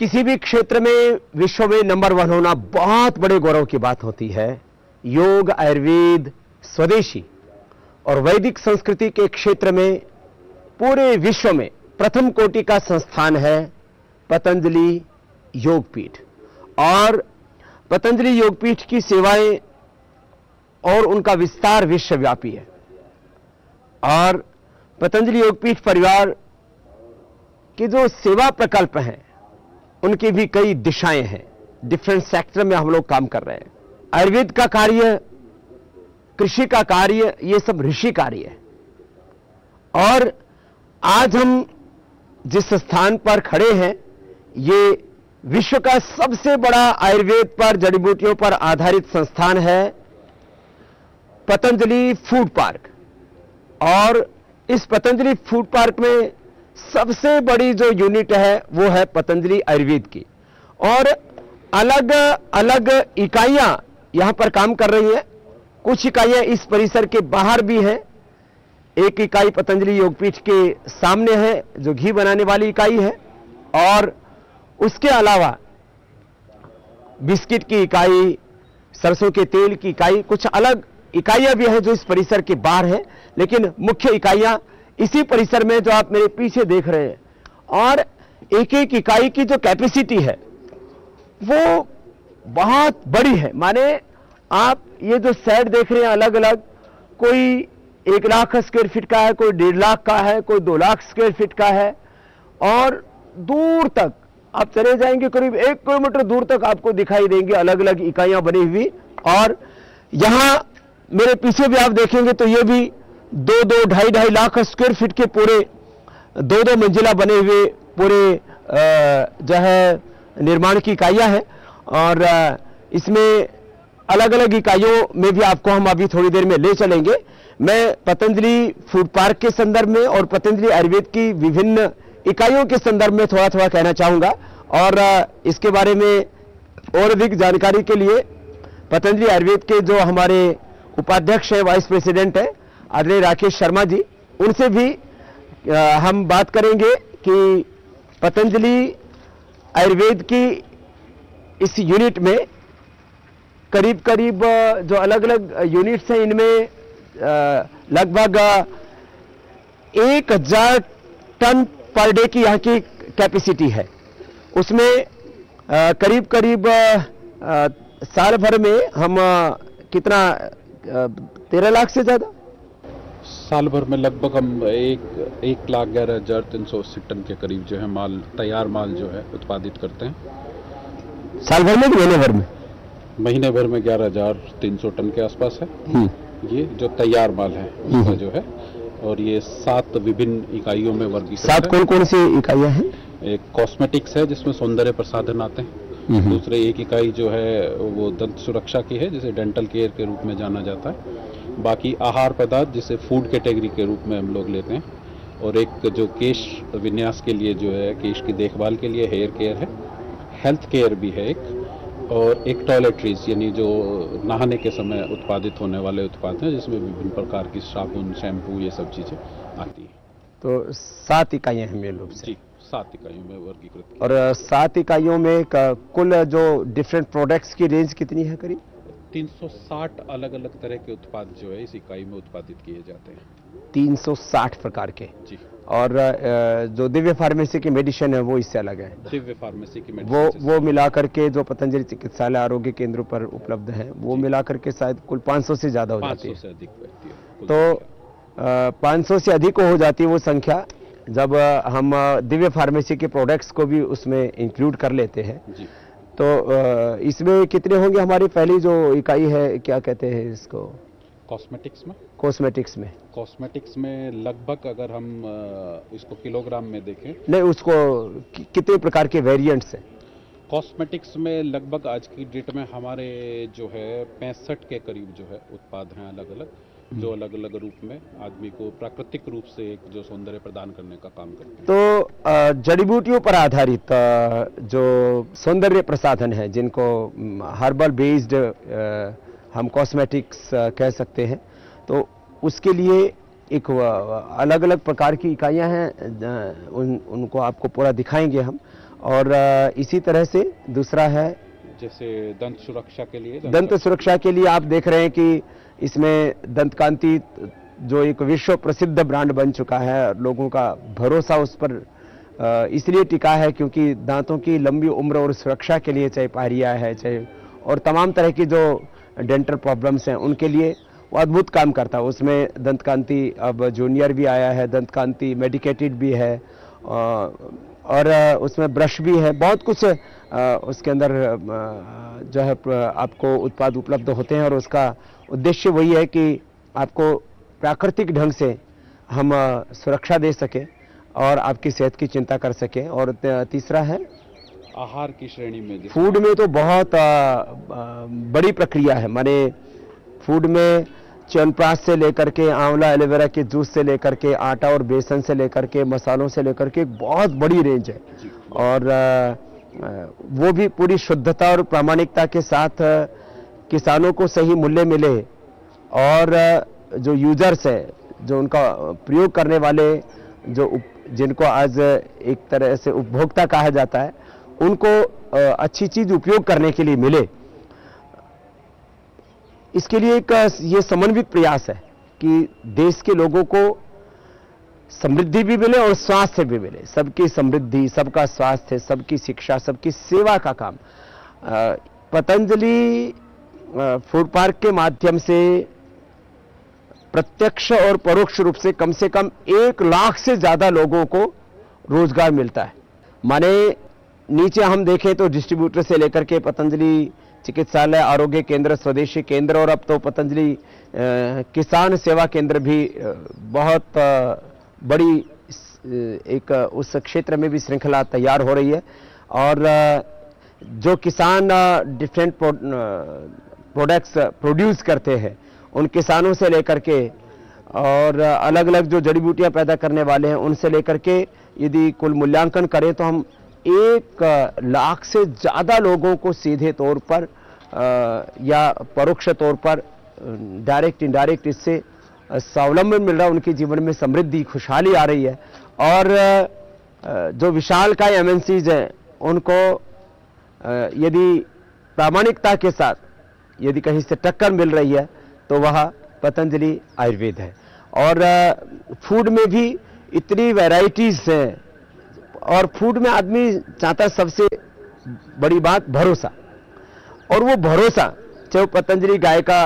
किसी भी क्षेत्र में विश्व में नंबर 1 होना बहुत बड़े गौरव की बात होती है। योग, आयुर्वेद, स्वदेशी और वैदिक संस्कृति के क्षेत्र में पूरे विश्व में प्रथम कोटि का संस्थान है पतंजलि योगपीठ। और पतंजलि योगपीठ की सेवाएं और उनका विस्तार विश्वव्यापी है। और पतंजलि योगपीठ परिवार के जो सेवा प्रकल्प हैं उनकी भी कई दिशाएं हैं। डिफरेंट सेक्टर में हम लोग काम कर रहे हैं। आयुर्वेद का कार्य, कृषि का कार्य, ये सब ऋषि कार्य है। और आज हम जिस स्थान पर खड़े हैं ये विश्व का सबसे बड़ा आयुर्वेद पर, जड़ी बूटियों पर आधारित संस्थान है पतंजलि फूड पार्क। और इस पतंजलि फूड पार्क में सबसे बड़ी जो यूनिट है वो है पतंजलि आयुर्वेद की। और अलग अलग इकाइयां यहां पर काम कर रही हैं। कुछ इकाइयां इस परिसर के बाहर भी हैं। एक इकाई पतंजलि योगपीठ के सामने है जो घी बनाने वाली इकाई है। और उसके अलावा बिस्किट की इकाई, सरसों के तेल की इकाई, कुछ अलग इकाइयां भी हैं जो इस परिसर के बाहर है। लेकिन मुख्य इकाइयां इसी परिसर में जो आप मेरे पीछे देख रहे हैं। और एक एक इकाई की जो कैपेसिटी है वो बहुत बड़ी है। माने आप ये जो सेट देख रहे हैं अलग अलग, कोई 1 लाख स्क्वायर फीट का है, कोई 1.5 लाख का है, कोई 2 लाख स्क्वायर फीट का है। और दूर तक आप चले जाएंगे, करीब 1 किलोमीटर दूर तक आपको दिखाई देंगे अलग अलग इकाइयां बनी हुई। और यहां मेरे पीछे भी आप देखेंगे तो ये भी 2-2, 2.5 लाख स्क्वायर फीट के पूरे 2-2 मंजिला बने हुए पूरे जो है निर्माण की इकाइयां हैं। और इसमें अलग अलग इकाइयों में भी आपको हम अभी थोड़ी देर में ले चलेंगे। मैं पतंजलि फूड पार्क के संदर्भ में और पतंजलि आयुर्वेद की विभिन्न इकाइयों के संदर्भ में थोड़ा थोड़ा कहना चाहूंगा। और इसके बारे में और अधिक जानकारी के लिए पतंजलि आयुर्वेद के जो हमारे उपाध्यक्ष है, वाइस प्रेसिडेंट है आदरणीय राकेश शर्मा जी, उनसे भी हम बात करेंगे कि पतंजलि आयुर्वेद की इस यूनिट में करीब करीब जो अलग अलग यूनिट्स हैं इनमें लगभग 1000 टन पर डे की यहाँ की कैपेसिटी है। उसमें करीब करीब साल भर में हम कितना 13 लाख से ज्यादा साल भर में लगभग हम 1,11,380 टन के करीब जो है माल, तैयार माल जो है उत्पादित करते हैं। साल भर में कि महीने भर में? महीने भर में 11,300 टन के आसपास है ये जो तैयार माल है उसका जो है। और ये 7 विभिन्न इकाइयों में वर्गीकृत है। 7 कौन कौन सी इकाइयां हैं? एक कॉस्मेटिक्स है जिसमें सौंदर्य प्रसाधन आते हैं। दूसरे एक इकाई जो है वो दंत सुरक्षा की है जिसे डेंटल केयर के रूप में जाना जाता है। बाकी आहार पदार्थ जिसे फूड कैटेगरी के रूप में हम लोग लेते हैं। और एक जो केश विन्यास के लिए जो है, केश की देखभाल के लिए हेयर केयर है, हेल्थ केयर भी है एक, और एक टॉयलेटरीज यानी जो नहाने के समय उत्पादित होने वाले उत्पाद हैं जिसमें विभिन्न प्रकार की साबुन, शैम्पू, ये सब चीज़ें आती हैं। तो 7 इकाइयां हैं मेन रूप से? जी, 7 इकाइयों में वर्गीकृत। और 7 इकाइयों में कुल जो डिफरेंट प्रोडक्ट्स की रेंज कितनी है? करीब 360 अलग अलग तरह के उत्पाद जो है इस इकाई में उत्पादित किए जाते हैं। 360 प्रकार के? जी। और जो दिव्य फार्मेसी की मेडिसिन है वो इससे अलग है? दिव्य फार्मेसी की मेडिसिन वो मिलाकर के जो पतंजलि चिकित्सालय आरोग्य केंद्रों पर उपलब्ध है वो मिलाकर के शायद कुल 500 से ज्यादा हो जाती है। 500 से अधिक रहती है। तो 500 से अधिक हो जाती है वो संख्या जब हम दिव्य फार्मेसी के प्रोडक्ट्स को भी उसमें इंक्लूड कर लेते हैं। जी। तो इसमें कितने होंगे? हमारी पहली जो इकाई है, क्या कहते हैं इसको? कॉस्मेटिक्स में? कॉस्मेटिक्स में लगभग अगर हम इसको किलोग्राम में देखें, नहीं, उसको कितने प्रकार के वेरिएंट्स हैं? कॉस्मेटिक्स में लगभग आज की डेट में हमारे जो है 65 के करीब जो है उत्पाद हैं अलग अलग, जो अलग अलग रूप में आदमी को प्राकृतिक रूप से एक जो सौंदर्य प्रदान करने का काम करते हैं। तो जड़ी बूटियों पर आधारित जो सौंदर्य प्रसाधन है जिनको हर्बल बेस्ड हम कॉस्मेटिक्स कह सकते हैं, तो उसके लिए एक अलग अलग प्रकार की इकाइयां हैं। उनको आपको पूरा दिखाएंगे हम। और इसी तरह से दूसरा है जैसे दंत सुरक्षा के लिए दंत सुरक्षा के लिए आप देख रहे हैं कि इसमें दंत कांति जो एक विश्व प्रसिद्ध ब्रांड बन चुका है, लोगों का भरोसा उस पर इसलिए टिका है क्योंकि दांतों की लंबी उम्र और सुरक्षा के लिए, चाहे पायरिया है चाहे और तमाम तरह की जो डेंटल प्रॉब्लम्स हैं उनके लिए वो अद्भुत काम करता है। उसमें दंत कांति अब जूनियर भी आया है, दंत कांति मेडिकेटेड भी है और उसमें ब्रश भी है, बहुत कुछ उसके अंदर जो है आपको उत्पाद उपलब्ध होते हैं और उसका उद्देश्य वही है कि आपको प्राकृतिक ढंग से हम सुरक्षा दे सकें और आपकी सेहत की चिंता कर सकें। और तीसरा है आहार की श्रेणी में, फूड में तो बहुत बड़ी प्रक्रिया है। माने फूड में च्यवनप्राश से लेकर के आंवला एलोवेरा के जूस से लेकर के आटा और बेसन से लेकर के मसालों से लेकर के एक बहुत बड़ी रेंज है और वो भी पूरी शुद्धता और प्रामाणिकता के साथ किसानों को सही मूल्य मिले और जो यूजर्स है, जो उनका प्रयोग करने वाले, जो जिनको आज एक तरह से उपभोक्ता कहा जाता है, उनको अच्छी चीज उपयोग करने के लिए मिले। इसके लिए एक ये समन्वित प्रयास है कि देश के लोगों को समृद्धि भी मिले और स्वास्थ्य भी मिले। सबकी समृद्धि, सबका स्वास्थ्य, सबकी शिक्षा, सबकी सेवा का काम पतंजलि फूड पार्क के माध्यम से प्रत्यक्ष और परोक्ष रूप से कम 1 लाख से ज्यादा लोगों को रोजगार मिलता है। माने नीचे हम देखें तो डिस्ट्रीब्यूटर से लेकर के पतंजलि चिकित्सालय, आरोग्य केंद्र, स्वदेशी केंद्र और अब तो पतंजलि किसान सेवा केंद्र भी बहुत बड़ी एक उस क्षेत्र में भी श्रृंखला तैयार हो रही है। और जो किसान डिफरेंट प्रोडक्ट्स प्रोड्यूस करते हैं, उन किसानों से लेकर के और अलग अलग जो जड़ी बूटियां पैदा करने वाले हैं उनसे लेकर के यदि कुल मूल्यांकन करें तो हम 1 लाख से ज्यादा लोगों को सीधे तौर पर या परोक्ष तौर पर डायरेक्ट इनडायरेक्ट इससे स्वावलंबन मिल रहा है, उनके जीवन में समृद्धि, खुशहाली आ रही है। और जो विशालकाय एमएनसीज हैं उनको यदि प्रामाणिकता के साथ यदि कहीं से टक्कर मिल रही है तो वह पतंजलि आयुर्वेद है। और फूड में भी इतनी वैरायटीज हैं और फूड में आदमी चाहता है सबसे बड़ी बात भरोसा, और वो भरोसा चाहे पतंजलि गाय का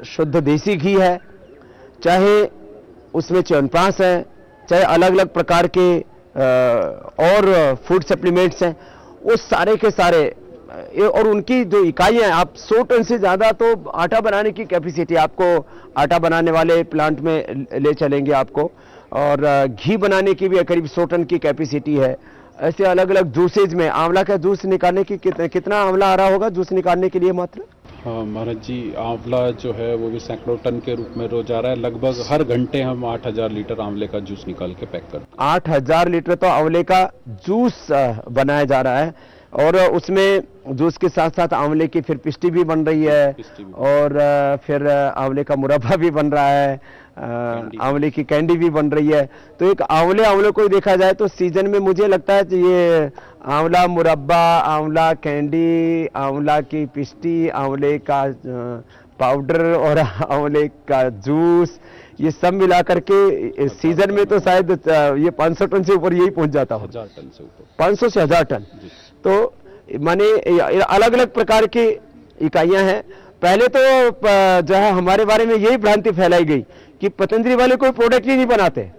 शुद्ध देसी घी है, चाहे उसमें च्यवनप्राश है, चाहे अलग अलग प्रकार के और फूड सप्लीमेंट्स हैं, वो सारे के सारे और उनकी जो इकाइयां, आप 100 टन से ज्यादा तो आटा बनाने की कैपेसिटी, आपको आटा बनाने वाले प्लांट में ले चलेंगे आपको, और घी बनाने की भी करीब 100 टन की कैपेसिटी है। ऐसे अलग अलग जूसेज में आंवला का जूस निकालने की कितना आंवला आ रहा होगा जूस निकालने के लिए मात्र? हाँ महाराज जी, आंवला जो है वो भी सैकड़ों टन के रूप में रोज आ रहा है। लगभग हर घंटे हम 8000 लीटर आंवले का जूस निकाल के पैक करते हैं। 8000 लीटर तो आंवले का जूस बनाया जा रहा है और उसमें जूस के साथ साथ आंवले की फिर पिस्टी भी बन रही है और फिर आंवले का मुरब्बा भी बन रहा है, आंवले की कैंडी भी बन रही है। तो एक आंवले को देखा जाए तो सीजन में मुझे लगता है कि ये आंवला मुरब्बा, आंवला कैंडी, आंवला की पिस्टी, आंवले का पाउडर और आंवले का जूस, ये सब मिला करके सीजन में तो शायद ये 500 टन से ऊपर यही पहुंच जाता हो। 1000 टन से ऊपर, 500 से 1000 टन। तो माने अलग अलग प्रकार की इकाइयां हैं। पहले तो जो है हमारे बारे में यही भ्रांति फैलाई गई कि पतंजलि वाले कोई प्रोडक्ट ही नहीं बनाते,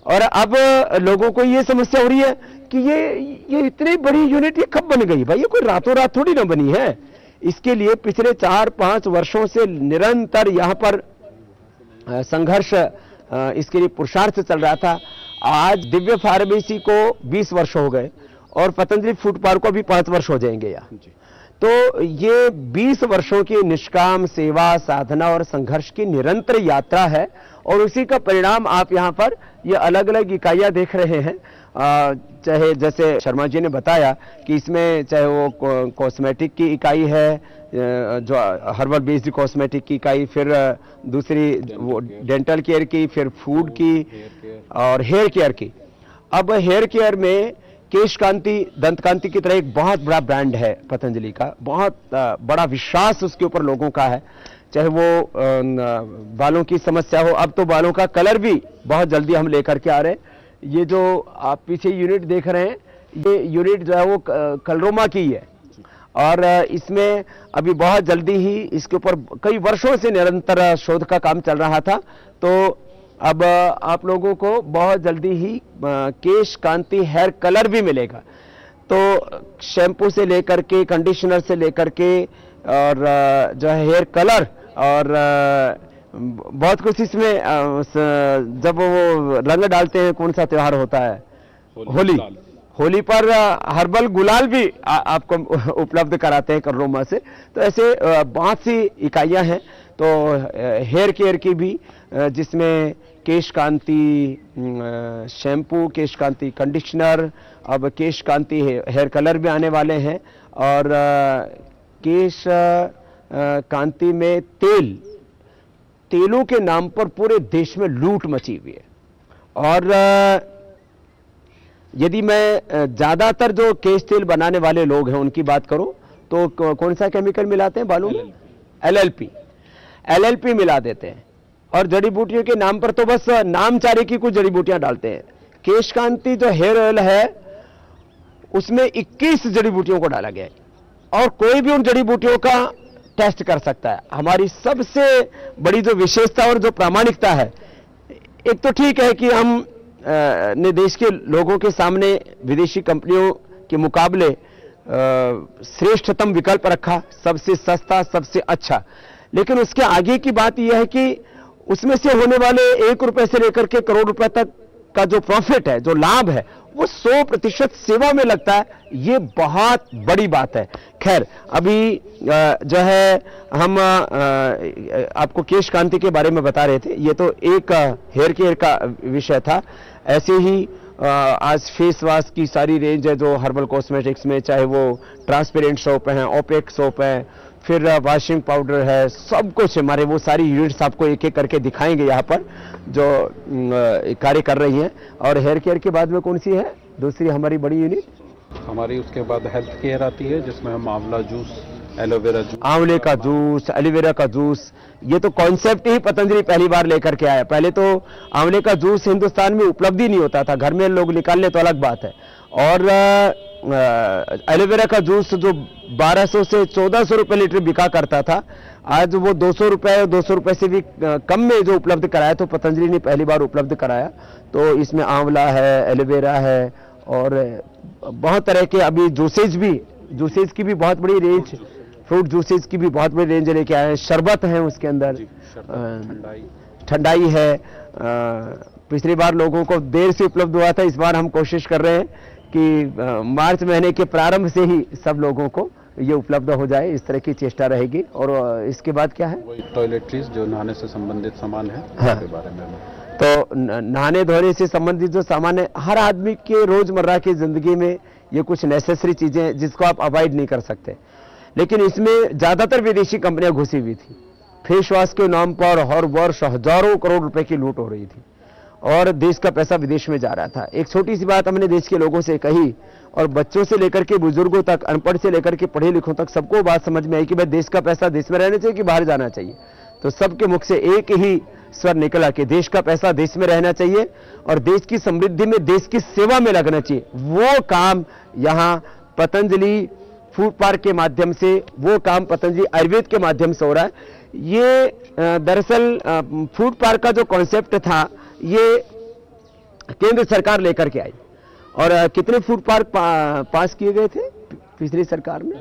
और अब लोगों को ये समस्या हो रही है कि ये इतनी बड़ी यूनिट ये कब बन गई? भाई ये कोई रातों रात थोड़ी ना बनी है। इसके लिए पिछले 4-5 वर्षों से निरंतर यहाँ पर संघर्ष, इसके लिए पुरुषार्थ चल रहा था। आज दिव्य फार्मेसी को 20 वर्ष हो गए और पतंजलि फूड पार्क को भी 5 वर्ष हो जाएंगे यहाँ। तो ये 20 वर्षों की निष्काम सेवा, साधना और संघर्ष की निरंतर यात्रा है और उसी का परिणाम आप यहाँ पर ये अलग अलग इकाइयां देख रहे हैं। चाहे जैसे शर्मा जी ने बताया कि इसमें चाहे वो कॉस्मेटिक की इकाई है, जो हर्बल बेस्ड कॉस्मेटिक की इकाई, फिर दूसरी वो डेंटल केयर की, फिर फूड की और हेयर केयर की। अब हेयर केयर में केश कांति, दंत कांति की तरह एक बहुत बड़ा ब्रांड है पतंजलि का, बहुत बड़ा विश्वास उसके ऊपर लोगों का है। चाहे वो बालों की समस्या हो, अब तो बालों का कलर भी बहुत जल्दी हम लेकर के आ रहे हैं। ये जो आप पीछे यूनिट देख रहे हैं, ये यूनिट जो है वो कलरोमा की है, और इसमें अभी बहुत जल्दी ही इसके ऊपर कई वर्षों से निरंतर शोध का काम चल रहा था, तो अब आप लोगों को बहुत जल्दी ही केश कांति हेयर कलर भी मिलेगा। तो शैम्पू से लेकर के, कंडीशनर से लेकर के, और जो है हेयर कलर, और बहुत कुछ इसमें जब वो रंग डालते हैं, कौन सा त्योहार होता है, होली पर हर्बल गुलाल भी आपको उपलब्ध कराते हैं कलरोमा से। तो ऐसे बहुत सी इकाइयां हैं। तो हेयर केयर की भी, जिसमें केश कांति शैम्पू, केश कांति कंडीशनर, अब केश कांति हेयर कलर भी आने वाले हैं, और केश कांति में तेलों के नाम पर पूरे देश में लूट मची हुई है। और यदि मैं ज्यादातर जो केश तेल बनाने वाले लोग हैं उनकी बात करूं, तो कौन सा केमिकल मिलाते हैं बालों में? LLP मिला देते हैं। और जड़ी बूटियों के नाम पर तो बस नामचारे की कुछ जड़ी बूटियां डालते हैं। केश कांति जो हेयर ऑयल है उसमें 21 जड़ी बूटियों को डाला गया है, और कोई भी उन जड़ी बूटियों का टेस्ट कर सकता है। हमारी सबसे बड़ी जो विशेषता और जो प्रामाणिकता है, एक तो ठीक है कि हम ने देश के लोगों के सामने विदेशी कंपनियों के मुकाबले श्रेष्ठतम विकल्प रखा, सबसे सस्ता, सबसे अच्छा। लेकिन उसके आगे की बात यह है कि उसमें से होने वाले 1 रुपए से लेकर के करोड़ रुपए तक का जो प्रॉफिट है, जो लाभ है, वो 100% सेवा में लगता है। ये बहुत बड़ी बात है। खैर, अभी जो है हम आपको केश कांति के बारे में बता रहे थे। ये तो एक हेयर केयर का विषय था। ऐसे ही आज फेस वॉश की सारी रेंज है जो हर्बल कॉस्मेटिक्स में, चाहे वो ट्रांसपेरेंट सोप हैं, ओपेक सोप है, फिर वॉशिंग पाउडर है, सब कुछ हमारे वो सारी यूनिट्स आपको एक एक करके दिखाएंगे यहाँ पर जो कार्य कर रही हैं। और हेयर केयर के बाद में कौन सी है दूसरी हमारी बड़ी यूनिट? हमारी उसके बाद हेल्थ केयर आती है, जिसमें हम आंवला जूस, एलोवेरा जूस, आंवले का जूस, एलोवेरा का जूस, ये तो कॉन्सेप्ट ही पतंजलि पहली बार लेकर के आया। पहले तो आंवले का जूस हिंदुस्तान में उपलब्ध ही नहीं होता था, घर में लोग निकाल ले तो अलग बात है। और एलोवेरा का जूस जो 1200 से 1400 रुपए लीटर बिका करता था, आज वो 200 रुपए से भी कम में जो उपलब्ध कराया, तो पतंजलि ने पहली बार उपलब्ध कराया। तो इसमें आंवला है, एलोवेरा है, और बहुत तरह के अभी जूसेज की भी बहुत बड़ी रेंज, फ्रूट जूसेज की भी बहुत बड़ी रेंज लेके आए हैं। शरबत है उसके अंदर, ठंडाई है। पिछली बार लोगों को देर से उपलब्ध हुआ था, इस बार हम कोशिश कर रहे हैं कि मार्च महीने के प्रारंभ से ही सब लोगों को ये उपलब्ध हो जाए, इस तरह की चेष्टा रहेगी। और इसके बाद क्या है? टॉयलेटरीज जो नहाने से संबंधित सामान है, हाँ। उसके बारे में। तो नहाने धोने से संबंधित जो सामान है, हर आदमी के रोजमर्रा की जिंदगी में ये कुछ नेसेसरी चीजें हैं जिसको आप अवॉइड नहीं कर सकते। लेकिन इसमें ज्यादातर विदेशी कंपनियां घुसी हुई थी। फेस वॉश के नाम पर हर वर्ष हजारों करोड़ रुपए की लूट हो रही थी, और देश का पैसा विदेश में जा रहा था। एक छोटी सी बात हमने देश के लोगों से कही, और बच्चों से लेकर के बुजुर्गों तक, अनपढ़ से लेकर के पढ़े लिखों तक, सबको बात समझ में आई कि भाई देश का पैसा देश में रहना चाहिए कि बाहर जाना चाहिए। तो सबके मुख से एक ही स्वर निकला कि देश का पैसा देश में रहना चाहिए, और देश की समृद्धि में, देश की सेवा में लगना चाहिए। वो काम यहाँ पतंजलि फूड पार्क के माध्यम से, वो काम पतंजलि आयुर्वेद के माध्यम से हो रहा है। ये दरअसल फूड पार्क का जो कॉन्सेप्ट था, ये केंद्र सरकार लेकर के आई। और कितने फूड पार्क पास किए गए थे पिछली सरकार में?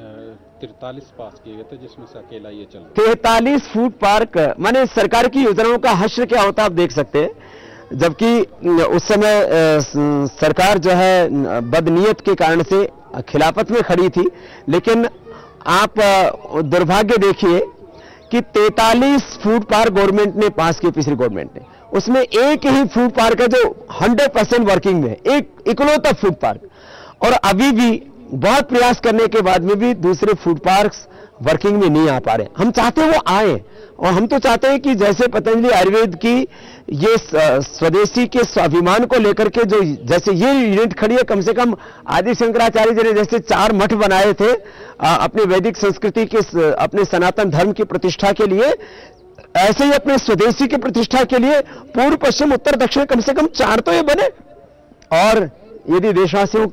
43 पास किए गए थे, जिसमें से अकेला ये चल 43 फूड पार्क। माने सरकार की योजनाओं का हश्र क्या होता आप देख सकते हैं। जबकि उस समय सरकार जो है बदनीयत के कारण से खिलाफत में खड़ी थी। लेकिन आप दुर्भाग्य देखिए कि 43 फूड पार्क गवर्नमेंट ने पास किए, पिछली गवर्नमेंट ने। उसमें एक ही फूड पार्क है जो 100% वर्किंग में है, एक इकलौता फूड पार्क। और अभी भी बहुत प्रयास करने के बाद में भी दूसरे फूड पार्क्स वर्किंग में नहीं आ पा रहे। हम चाहते हैं वो आए, और हम तो चाहते हैं कि जैसे पतंजलि आयुर्वेद की ये स्वदेशी के स्वाभिमान को लेकर के जो जैसे ये यूनिट खड़ी है, कम से कम आदि शंकराचार्य जी ने जैसे 4 मठ बनाए थे अपनी वैदिक संस्कृति के, अपने सनातन धर्म की प्रतिष्ठा के लिए, ऐसे ही अपने स्वदेशी की प्रतिष्ठा के लिए पूर्व पश्चिम उत्तर दक्षिण कम से कम 4 तो ये बने। और यदि देशवासियों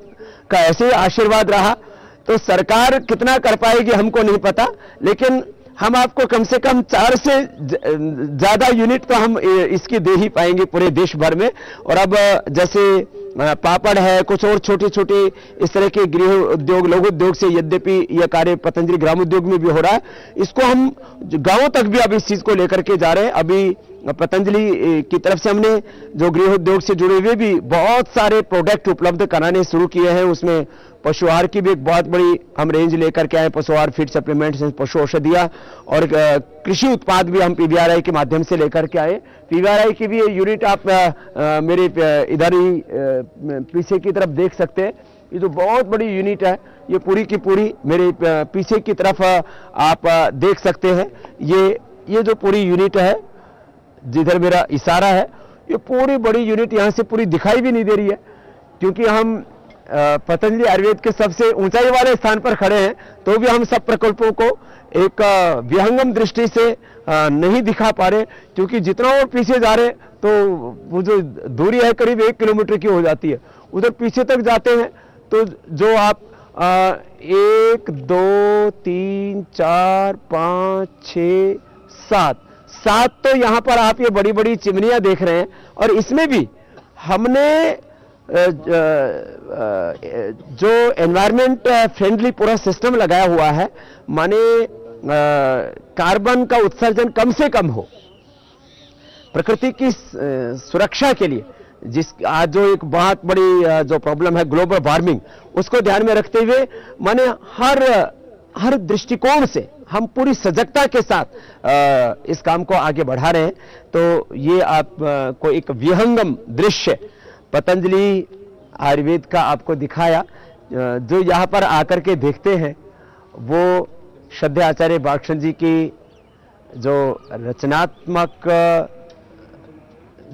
का ऐसे ही आशीर्वाद रहा तो सरकार कितना कर पाएगी हमको नहीं पता, लेकिन हम आपको कम से कम 4 से ज्यादा यूनिट तो हम इसकी दे ही पाएंगे पूरे देश भर में। और अब जैसे पापड़ है, कुछ और छोटे छोटे इस तरह के गृह उद्योग, लघु उद्योग से यद्यपि यह कार्य पतंजलि ग्राम उद्योग में भी हो रहा है, इसको हम गांवों तक भी अब इस चीज को लेकर के जा रहे हैं। अभी पतंजलि की तरफ से हमने जो गृह उद्योग से जुड़े हुए भी बहुत सारे प्रोडक्ट उपलब्ध कराने शुरू किए हैं। उसमें पशु आहार की भी एक बहुत बड़ी हम रेंज लेकर के आए, पशु आहार, फीड सप्लीमेंट्स, पशु औषधियां, और कृषि उत्पाद भी हम पीवीआरआई के माध्यम से लेकर के आए। पीवीआरआई की भी यूनिट आप मेरे इधर ही पीछे की तरफ देख सकते हैं। ये जो बहुत बड़ी यूनिट है, ये पूरी की पूरी मेरे पीछे की तरफ आप देख सकते हैं। ये जो पूरी यूनिट है, जिधर मेरा इशारा है, ये पूरी बड़ी यूनिट यहां से पूरी दिखाई भी नहीं दे रही है, क्योंकि हम पतंजलि आयुर्वेद के सबसे ऊंचाई वाले स्थान पर खड़े हैं, तो भी हम सब प्रकल्पों को एक विहंगम दृष्टि से नहीं दिखा पा रहे, क्योंकि जितना वो पीछे जा रहे तो वो जो दूरी है करीब 1 किलोमीटर की हो जाती है। उधर पीछे तक जाते हैं तो जो आप 1 2 3 4 5 6 7 तो यहां पर आप ये बड़ी बड़ी चिमनियां देख रहे हैं। और इसमें भी हमने जो एनवायरमेंट फ्रेंडली पूरा सिस्टम लगाया हुआ है, माने कार्बन का उत्सर्जन कम से कम हो, प्रकृति की सुरक्षा के लिए, जिस आज जो एक बहुत बड़ी जो प्रॉब्लम है ग्लोबल वार्मिंग, उसको ध्यान में रखते हुए माने हर दृष्टिकोण से हम पूरी सजगता के साथ इस काम को आगे बढ़ा रहे हैं। तो ये आप को एक विहंगम दृश्य पतंजलि आयुर्वेद का आपको दिखाया। जो यहां पर आकर के देखते हैं वो श्रद्धेय आचार्य बालकृष्ण जी की जो रचनात्मक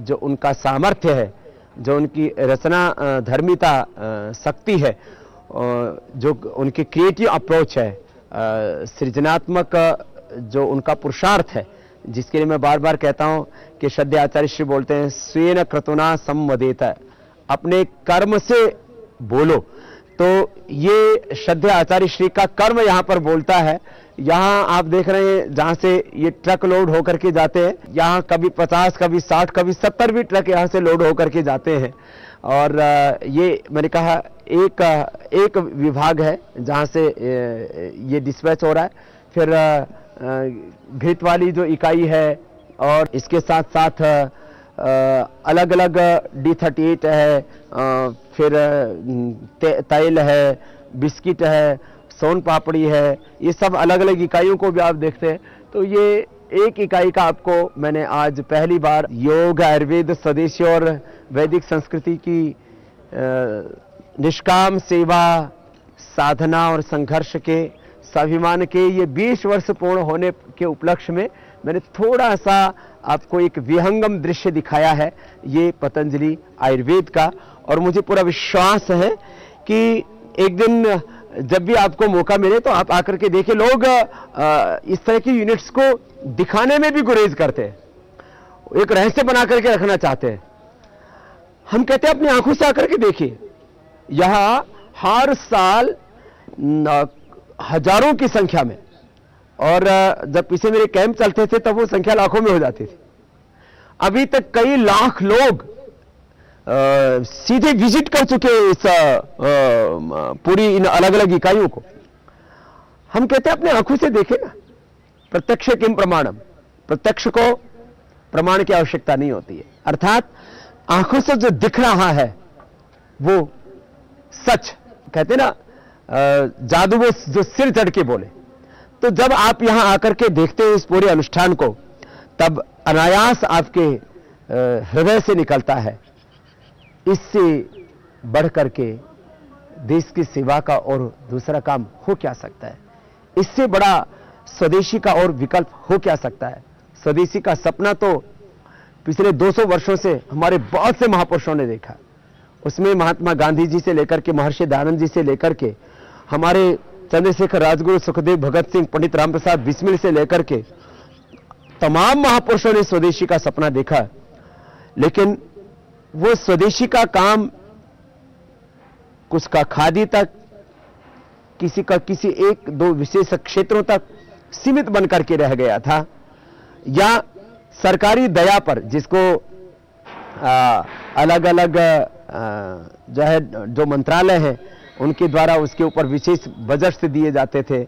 जो उनका सामर्थ्य है, जो उनकी रचना धर्मिता शक्ति है, जो उनकी क्रिएटिव अप्रोच है, सृजनात्मक जो उनका पुरुषार्थ है, जिसके लिए मैं बार बार कहता हूं कि श्रद्धेय आचार्य श्री बोलते हैं स्वेन क्रतुना संवदेत, अपने कर्म से बोलो। तो ये श्रद्धेय आचार्य श्री का कर्म यहां पर बोलता है। यहां आप देख रहे हैं जहां से ये ट्रक लोड होकर के जाते हैं, यहां कभी 50 कभी 60 कभी 70 भी ट्रक यहां से लोड होकर के जाते हैं। और ये मैंने कहा एक विभाग है जहां से ये डिस्पैच हो रहा है। फिर घृत वाली जो इकाई है, और इसके साथ साथ अलग अलग D38 है, फिर तेल है, बिस्किट है, सोन पापड़ी है, ये सब अलग अलग इकाइयों को भी आप देखते हैं। तो ये एक इकाई का आपको मैंने आज पहली बार योग, आयुर्वेद, स्वदेशी और वैदिक संस्कृति की निष्काम सेवा, साधना और संघर्ष के स्वाभिमान के ये 20 वर्ष पूर्ण होने के उपलक्ष्य में मैंने थोड़ा सा आपको एक विहंगम दृश्य दिखाया है, ये पतंजलि आयुर्वेद का। और मुझे पूरा विश्वास है कि एक दिन जब भी आपको मौका मिले तो आप आकर के देखिए। लोग इस तरह की यूनिट्स को दिखाने में भी गुरेज करते हैं, एक रहस्य बना करके रखना चाहते हैं। हम कहते हैं अपनी आंखों से आकर के देखिए, यहां हर साल हजारों की संख्या में, और जब पीछे मेरे कैंप चलते थे तब वो संख्या लाखों में हो जाती थी। अभी तक कई लाख लोग सीधे विजिट कर चुके इस पूरी इन अलग अलग इकाइयों को। हम कहते हैं अपने आंखों से देखें ना, प्रत्यक्ष किम प्रमाणम, प्रत्यक्ष को प्रमाण की आवश्यकता नहीं होती है। अर्थात आंखों से जो दिख रहा है वो सच, कहते ना जादू वो जो सिर चढ़ के बोले। तो जब आप यहां आकर के देखते हैं इस पूरे अनुष्ठान को, तब अनायास आपके हृदय से निकलता है, इससे बढ़ करके देश की सेवा का और दूसरा काम हो क्या सकता है? इससे बड़ा स्वदेशी का और विकल्प हो क्या सकता है? स्वदेशी का सपना तो पिछले 200 वर्षों से हमारे बहुत से महापुरुषों ने देखा। उसमें महात्मा गांधी जी से लेकर के महर्षि दयानंद जी से लेकर के हमारे चंद्रशेखर, राजगुरु, सुखदेव, भगत सिंह, पंडित राम प्रसाद बिस्मिल से लेकर के तमाम महापुरुषों ने स्वदेशी का सपना देखा। लेकिन वो स्वदेशी का काम कुछ का खादी तक, किसी का किसी एक दो विशेष क्षेत्रों तक सीमित बनकर के रह गया था, या सरकारी दया पर, जिसको अलग अलग जो है जो मंत्रालय है उनके द्वारा उसके ऊपर विशेष बजट दिए जाते थे,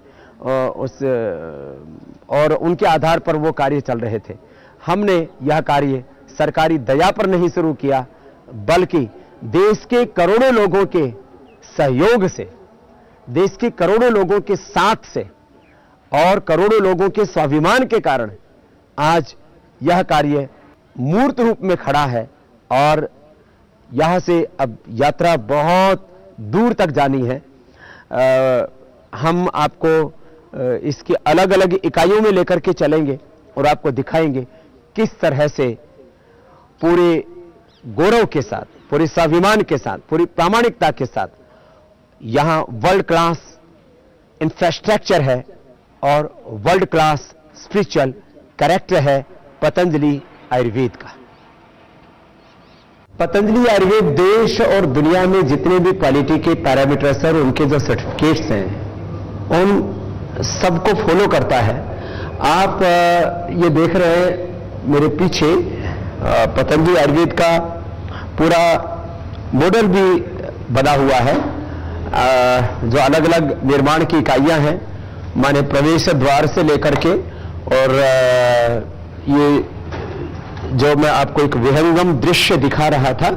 और उनके आधार पर वो कार्य चल रहे थे। हमने यह कार्य सरकारी दया पर नहीं शुरू किया, बल्कि देश के करोड़ों लोगों के सहयोग से, देश के करोड़ों लोगों के साथ से और करोड़ों लोगों के स्वाभिमान के कारण आज यह कार्य मूर्त रूप में खड़ा है। और यहां से अब यात्रा बहुत दूर तक जानी है। हम आपको इसकी अलग अलग इकाइयों में लेकर के चलेंगे और आपको दिखाएंगे किस तरह से पूरे गौरव के साथ, पूरे स्वाभिमान के साथ, पूरी प्रामाणिकता के साथ यहां वर्ल्ड क्लास इंफ्रास्ट्रक्चर है और वर्ल्ड क्लास स्पिरिचुअल कैरेक्टर है पतंजलि आयुर्वेद का। पतंजलि आयुर्वेद देश और दुनिया में जितने भी क्वालिटी के पैरामीटर्स और उनके जो सर्टिफिकेट्स हैं उन सबको फॉलो करता है। आप ये देख रहे हैं मेरे पीछे पतंजलि आयुर्वेद का पूरा मॉडल भी बना हुआ है, जो अलग अलग निर्माण की इकाइयां हैं, माने प्रवेश द्वार से लेकर के, और ये जो मैं आपको एक विहंगम दृश्य दिखा रहा था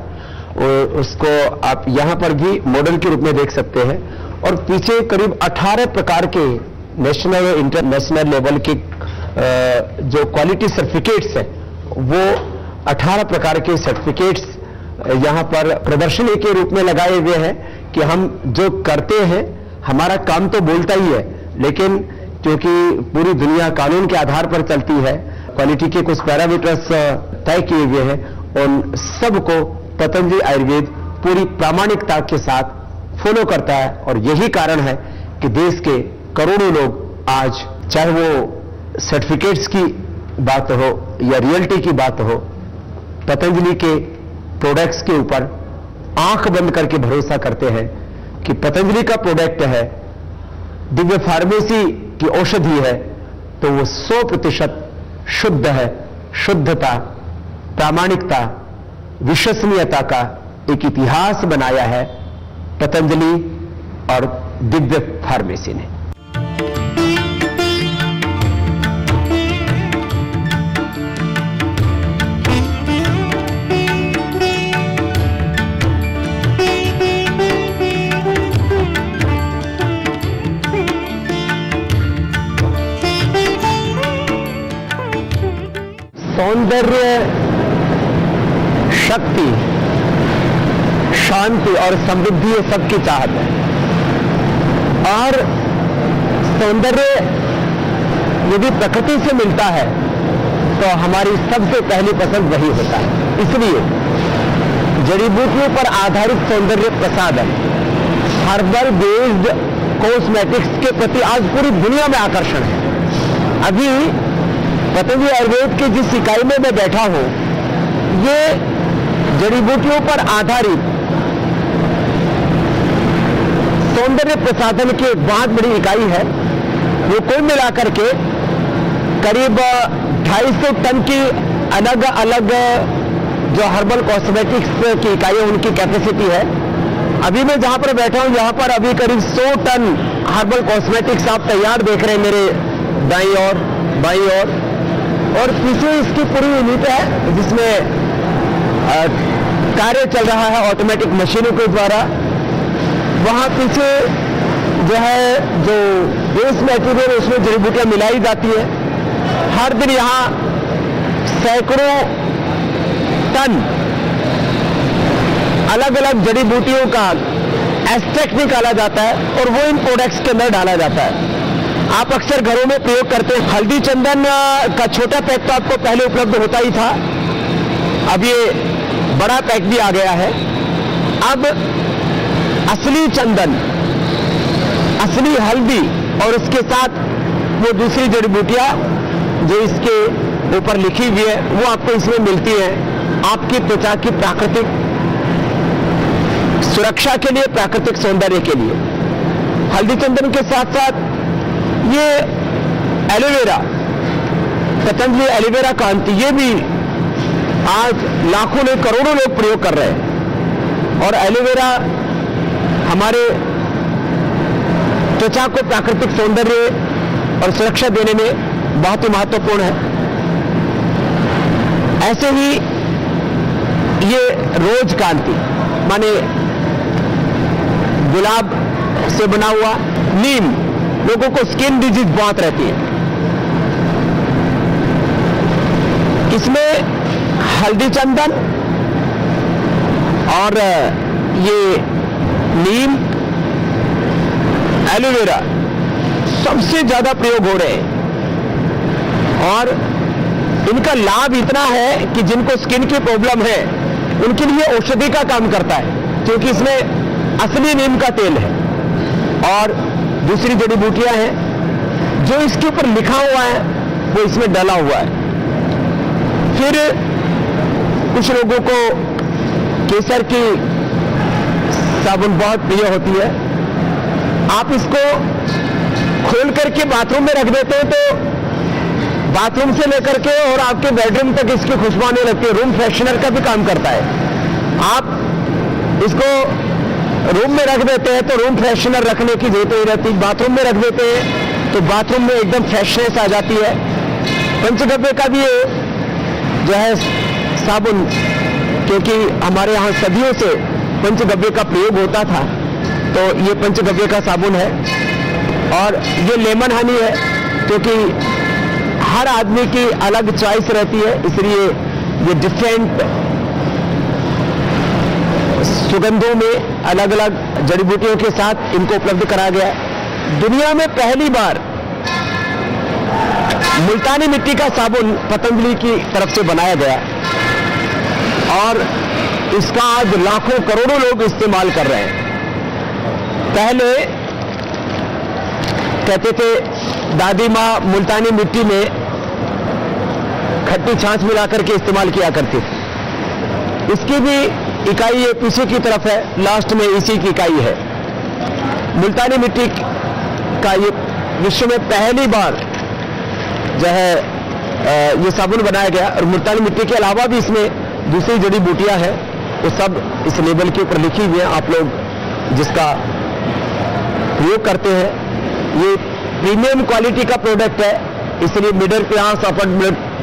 और उसको आप यहां पर भी मॉडल के रूप में देख सकते हैं। और पीछे करीब 18 प्रकार के नेशनल और इंटरनेशनल लेवल के जो क्वालिटी सर्टिफिकेट्स हैं, वो 18 प्रकार के सर्टिफिकेट्स यहां पर प्रदर्शनी के रूप में लगाए हुए हैं कि हम जो करते हैं, हमारा काम तो बोलता ही है, लेकिन क्योंकि पूरी दुनिया कानून के आधार पर चलती है, क्वालिटी के कुछ पैरामीटर्स तय किए हुए हैं, उन सबको पतंजलि आयुर्वेद पूरी प्रामाणिकता के साथ फॉलो करता है। और यही कारण है कि देश के करोड़ों लोग आज, चाहे वो सर्टिफिकेट्स की बात हो या रियलिटी की बात हो, पतंजलि के प्रोडक्ट्स के ऊपर आंख बंद करके भरोसा करते हैं कि पतंजलि का प्रोडक्ट है, दिव्य फार्मेसी की औषधि है, तो वो 100% शुद्ध है। शुद्धता, प्रामाणिकता, विश्वसनीयता का एक इतिहास बनाया है पतंजलि और दिव्य फार्मेसी ने। सौंदर्य, शक्ति, शांति और समृद्धि ये सबकी चाहत है। और सौंदर्य यदि प्रकृति से मिलता है तो हमारी सबसे पहली पसंद वही होता है। इसलिए जड़ी बूटियों पर आधारित सौंदर्य प्रसाधन, हर्बल बेस्ड कॉस्मेटिक्स के प्रति आज पूरी दुनिया में आकर्षण है। अभी पतंजलि आयुर्वेद की जिस इकाई में मैं बैठा हूं, ये जड़ी बूटियों पर आधारित सौंदर्य प्रसाधन की एक बहुत बड़ी इकाई है। वो कुल मिलाकर के करीब 250 टन की अलग अलग जो हर्बल कॉस्मेटिक्स की इकाई है, उनकी कैपेसिटी है। अभी मैं जहां पर बैठा हूं, यहां पर अभी करीब 100 टन हर्बल कॉस्मेटिक्स आप तैयार देख रहे हैं मेरे दाईं और बाईं और पीछे इसकी पूरी यूनिट है जिसमें कार्य चल रहा है ऑटोमेटिक मशीनों के द्वारा। वहां पीछे जो है जो वेस्ट मटेरियल उसमें जड़ी बूटियां मिलाई जाती है। हर दिन यहां सैकड़ों टन अलग अलग जड़ी बूटियों का एस्ट्रेक्ट निकाला जाता है और वो इन प्रोडक्ट्स के अंदर डाला जाता है। आप अक्सर घरों में प्रयोग करते हैं। हल्दी चंदन का छोटा पैक तो आपको पहले उपलब्ध होता ही था, अब ये बड़ा पैक भी आ गया है। अब असली चंदन, असली हल्दी और उसके साथ वो दूसरी जड़ी बूटियां जो इसके ऊपर लिखी हुई है वो आपको इसमें मिलती है, आपकी त्वचा की प्राकृतिक सुरक्षा के लिए, प्राकृतिक सौंदर्य के लिए। हल्दी चंदन के साथ साथ ये एलोवेरा, पतंजलि एलोवेरा कांति, ये भी आज लाखों लोग, करोड़ों लोग प्रयोग कर रहे हैं। और एलोवेरा हमारे त्वचा को प्राकृतिक सौंदर्य और सुरक्षा देने में बहुत ही महत्वपूर्ण है। ऐसे ही ये रोज कांति माने गुलाब से बना हुआ नीम, लोगों को स्किन डिजीज बहुत रहती है, इसमें हल्दी चंदन और ये नीम, एलोवेरा सबसे ज्यादा प्रयोग हो रहे हैं। और इनका लाभ इतना है कि जिनको स्किन की प्रॉब्लम है उनके लिए औषधि का काम करता है, क्योंकि इसमें असली नीम का तेल है और दूसरी जड़ी बूटियां हैं। जो इसके ऊपर लिखा हुआ है वो इसमें डाला हुआ है। फिर कुछ लोगों को केसर की साबुन बहुत प्रिय होती है। आप इसको खोल करके बाथरूम में रख देते हैं तो बाथरूम से लेकर के और आपके बेडरूम तक इसकी खुशबू आने लगती है। रूम फ्रेशनर का भी काम करता है। आप इसको रूम में रख देते हैं तो रूम फ्रेशनर रखने की जरूरत नहीं रहती। बाथरूम में रख देते हैं तो बाथरूम में एकदम फ्रेशनेस आ जाती है। पंचगव्य का भी जो है साबुन, क्योंकि हमारे यहाँ सदियों से पंचगव्य का प्रयोग होता था, तो ये पंचगव्य का साबुन है। और ये लेमन हनी है, क्योंकि हर आदमी की अलग चॉइस रहती है, इसलिए ये डिफरेंट सुगंधों में अलग अलग जड़ी बूटियों के साथ इनको उपलब्ध कराया गया है। दुनिया में पहली बार मुल्तानी मिट्टी का साबुन पतंजलि की तरफ से बनाया गया और इसका आज लाखों करोड़ों लोग इस्तेमाल कर रहे हैं। पहले कहते थे दादी माँ मुल्तानी मिट्टी में खट्टी छाछ मिलाकर के इस्तेमाल किया करती थी। इसकी भी इकाई ये पीछे की तरफ है, लास्ट में इसी की इकाई है। मुल्तानी मिट्टी का ये विश्व में पहली बार जो है ये साबुन बनाया गया। और मुल्तानी मिट्टी के अलावा भी इसमें दूसरी जड़ी बूटियां हैं, वो सब इस लेबल के ऊपर लिखी हुई है। आप लोग जिसका प्रयोग करते हैं, ये प्रीमियम क्वालिटी का प्रोडक्ट है, इसलिए middle class, upper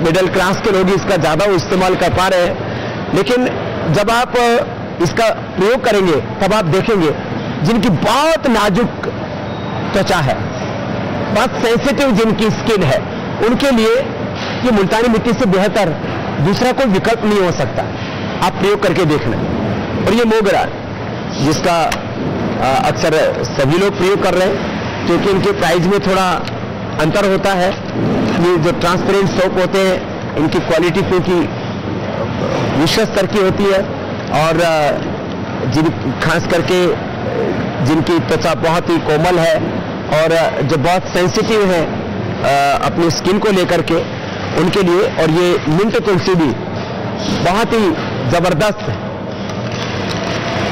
middle class के लोग इसका ज्यादा इस्तेमाल कर पा रहे हैं। लेकिन जब आप इसका प्रयोग करेंगे तब आप देखेंगे जिनकी बहुत नाजुक त्वचा है, बहुत सेंसिटिव जिनकी स्किन है, उनके लिए ये मुल्तानी मिट्टी से बेहतर दूसरा कोई विकल्प नहीं हो सकता। आप प्रयोग करके देखना। और ये मोगरा, जिसका अक्सर सभी लोग प्रयोग कर रहे हैं, क्योंकि इनके प्राइस में थोड़ा अंतर होता है। ये जो ट्रांसपेरेंट सोप होते हैं, इनकी क्वालिटी क्योंकि विश्व स्तर की होती है और खास करके जिनकी त्वचा बहुत ही कोमल है और जो बहुत सेंसिटिव है अपनी स्किन को लेकर के, उनके लिए। और ये मिंट तुलसी भी बहुत ही जबरदस्त है।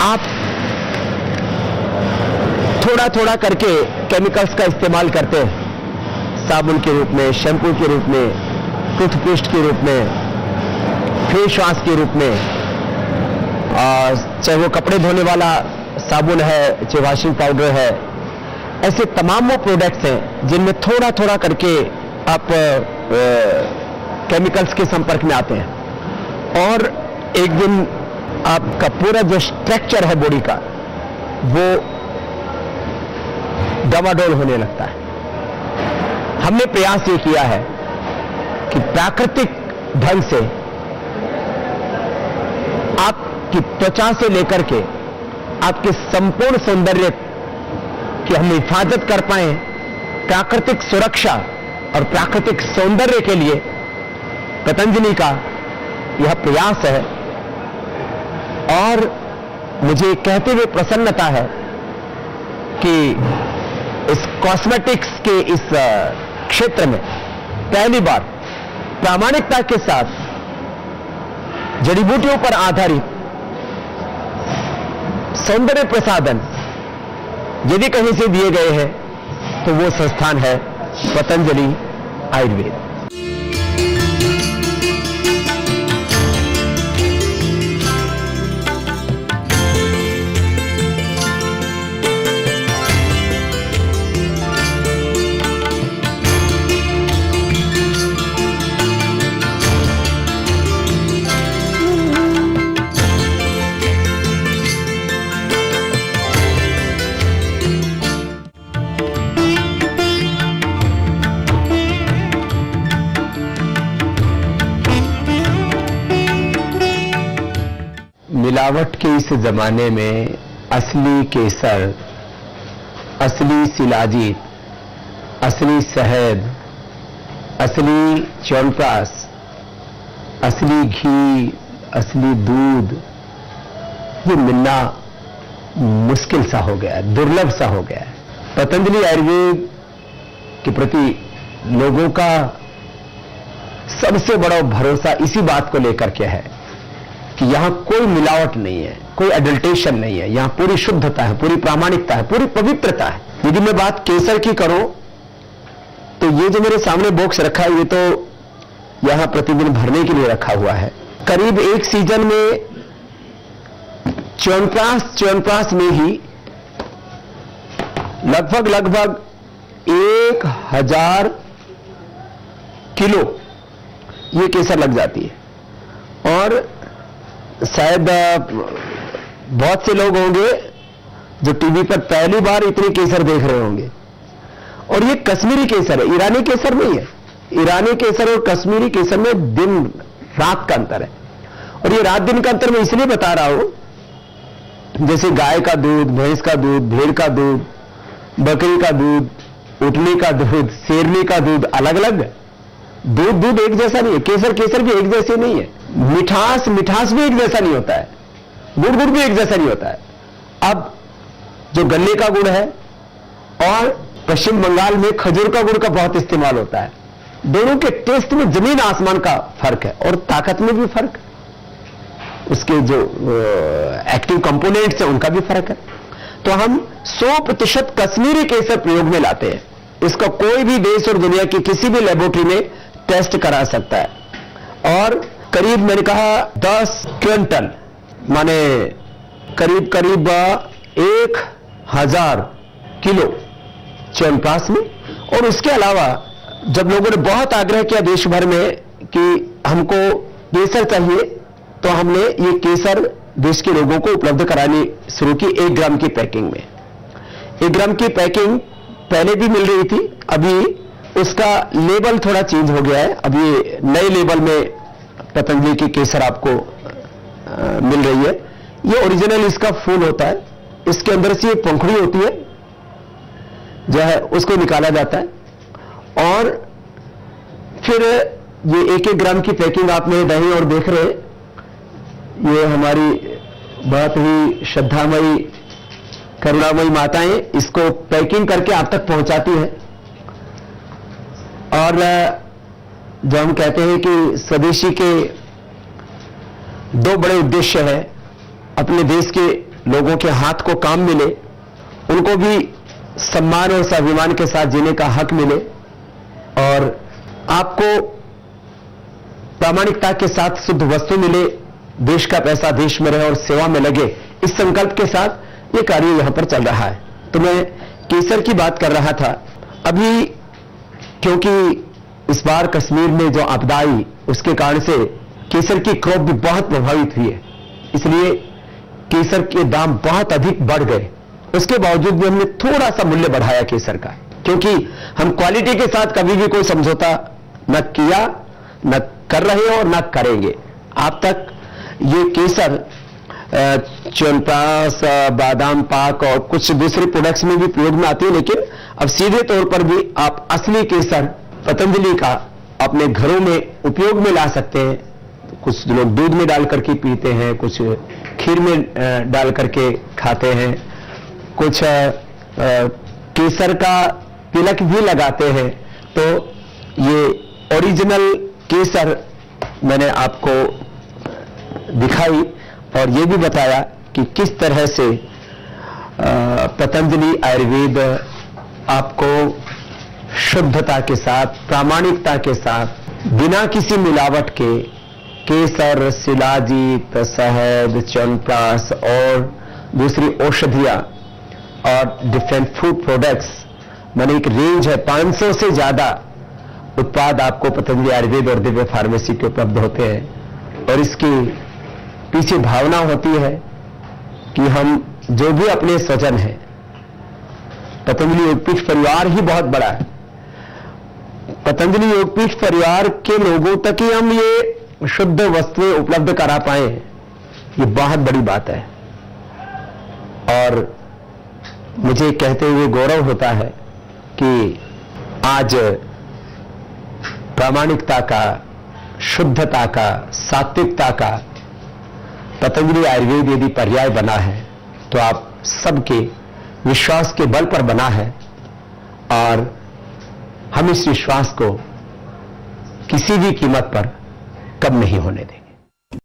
आप थोड़ा थोड़ा करके केमिकल्स का इस्तेमाल करते हैं, साबुन के रूप में, शैम्पू के रूप में, टूथपेस्ट के रूप में, फेस वॉश के रूप में, चाहे वो कपड़े धोने वाला साबुन है, चाहे वॉशिंग पाउडर है। ऐसे तमाम वो प्रोडक्ट्स हैं जिनमें थोड़ा थोड़ा करके आप केमिकल्स के संपर्क में आते हैं और एक दिन आपका पूरा जो स्ट्रक्चर है बॉडी का वो डवाडोल होने लगता है। हमने प्रयास ये किया है कि प्राकृतिक ढंग से आपकी त्वचा से लेकर के आपके संपूर्ण सौंदर्य की हम हिफाजत कर पाए, प्राकृतिक सुरक्षा और प्राकृतिक सौंदर्य के लिए पतंजलि का यह प्रयास है। और मुझे कहते हुए प्रसन्नता है कि इस कॉस्मेटिक्स के इस क्षेत्र में पहली बार प्रामाणिकता के साथ जड़ी बूटियों पर आधारित सौंदर्य प्रसाधन यदि कहीं से दिए गए हैं तो वो संस्थान है पतंजलि आयुर्वेद। मिलावट के इस जमाने में असली केसर, असली शिलाजीत, असली शहद, असली च्यवनप्राश, असली घी, असली दूध, ये मिलना मुश्किल सा हो गया है, दुर्लभ सा हो गया है। पतंजलि आयुर्वेद के प्रति लोगों का सबसे बड़ा भरोसा इसी बात को लेकर के है कि यहां कोई मिलावट नहीं है, कोई एडल्टेशन नहीं है, यहां पूरी शुद्धता है, पूरी प्रामाणिकता है, पूरी पवित्रता है। यदि मैं बात केसर की करूं तो ये जो मेरे सामने बॉक्स रखा है ये तो यहां प्रतिदिन भरने के लिए रखा हुआ है। करीब एक सीजन में च्यवनप्राश में ही लगभग 1000 किलो ये केसर लग जाती है। और शायद बहुत से लोग होंगे जो टीवी पर पहली बार इतने केसर देख रहे होंगे। और ये कश्मीरी केसर है, ईरानी केसर नहीं है। ईरानी केसर और कश्मीरी केसर में दिन रात का अंतर है। और ये रात दिन का अंतर मैं इसलिए बता रहा हूं, जैसे गाय का दूध, भैंस का दूध, भेड़ का दूध, बकरी का दूध, ऊँटनी का दूध, शेरनी का दूध अलग अलग, दूध एक जैसा नहीं है। केसर भी एक जैसे नहीं है। मिठास भी एक जैसा नहीं होता है, गुड़ भी एक जैसा नहीं होता है। अब जो गन्ने का गुड़ है और पश्चिम बंगाल में खजूर का गुड़ का बहुत इस्तेमाल होता है, दोनों के टेस्ट में जमीन आसमान का फर्क है और ताकत में भी फर्क है, उसके जो एक्टिव कंपोनेंट्स हैं उनका भी फर्क है। तो हम 100% कश्मीरी केसर प्रयोग में लाते हैं। इसका कोई भी देश और दुनिया की किसी भी लेबोरेटरी में टेस्ट करा सकता है। और करीब मैंने कहा 10 क्विंटल माने करीब 1000 किलो च्यवनप्राश में। और उसके अलावा जब लोगों ने बहुत आग्रह किया देश भर में कि हमको केसर चाहिए, तो हमने ये केसर देश के लोगों को उपलब्ध करानी शुरू की 1 ग्राम की पैकिंग में। 1 ग्राम की पैकिंग पहले भी मिल रही थी, अभी उसका लेबल थोड़ा चेंज हो गया है। अब ये नए लेबल में पतंजलि की केसर आपको मिल रही है। ये ओरिजिनल इसका फूल होता है, इसके अंदर से एक पंखुड़ी होती है जो है उसको निकाला जाता है। और फिर ये 1-1 ग्राम की पैकिंग आप मेरे दाहिनी ओर देख रहे हैं, ये हमारी बहुत ही श्रद्धामयी करुणामयी माताएं इसको पैकिंग करके आप तक पहुंचाती हैं। और जो हम कहते हैं कि स्वदेशी के 2 बड़े उद्देश्य हैं, अपने देश के लोगों के हाथ को काम मिले, उनको भी सम्मान और स्वाभिमान के साथ जीने का हक मिले, और आपको प्रामाणिकता के साथ शुद्ध वस्तु मिले, देश का पैसा देश में रहे और सेवा में लगे, इस संकल्प के साथ ये कार्य यहां पर चल रहा है। तो मैं केसर की बात कर रहा था अभी, क्योंकि इस बार कश्मीर में जो आपदा आई उसके कारण से केसर की क्रॉप भी बहुत प्रभावित हुई है, इसलिए केसर के दाम बहुत अधिक बढ़ गए। उसके बावजूद भी हमने थोड़ा सा मूल्य बढ़ाया केसर का, क्योंकि हम क्वालिटी के साथ कभी भी कोई समझौता न किया, न कर रहे हैं और न करेंगे। आप तक ये केसर च्यवनप्राश, बादाम पाक और कुछ दूसरे प्रोडक्ट्स में भी प्रयोग में आती है, लेकिन अब सीधे तौर पर भी आप असली केसर पतंजलि का अपने घरों में उपयोग में ला सकते हैं। कुछ लोग दूध में डाल करके पीते हैं, कुछ खीर में डाल करके खाते हैं, कुछ केसर का तिलक भी लगाते हैं। तो ये ओरिजिनल केसर मैंने आपको दिखाई और ये भी बताया कि किस तरह से पतंजलि आयुर्वेद आपको शुद्धता के साथ, प्रामाणिकता के साथ, बिना किसी मिलावट के केसर, शिलाजीत, शहद, च्यवनप्राश और दूसरी औषधियां और डिफरेंट फूड प्रोडक्ट्स, माने एक रेंज है, 500 से ज्यादा उत्पाद आपको पतंजलि आयुर्वेद और दिव्य फार्मेसी के उपलब्ध होते हैं। और इसकी पीछे भावना होती है कि हम जो भी अपने स्वजन हैं, पतंजलि योगपीठ परिवार ही बहुत बड़ा है, पतंजलि योगपीठ परिवार के लोगों तक ही हम ये शुद्ध वस्तुएं उपलब्ध करा पाए, ये बहुत बड़ी बात है। और मुझे कहते हुए गौरव होता है कि आज प्रामाणिकता का, शुद्धता का, सात्विकता का पतंजलि आयुर्वेद यदि पर्याय बना है तो आप सबके विश्वास के बल पर बना है और हम इस विश्वास को किसी भी कीमत पर कम नहीं होने देंगे।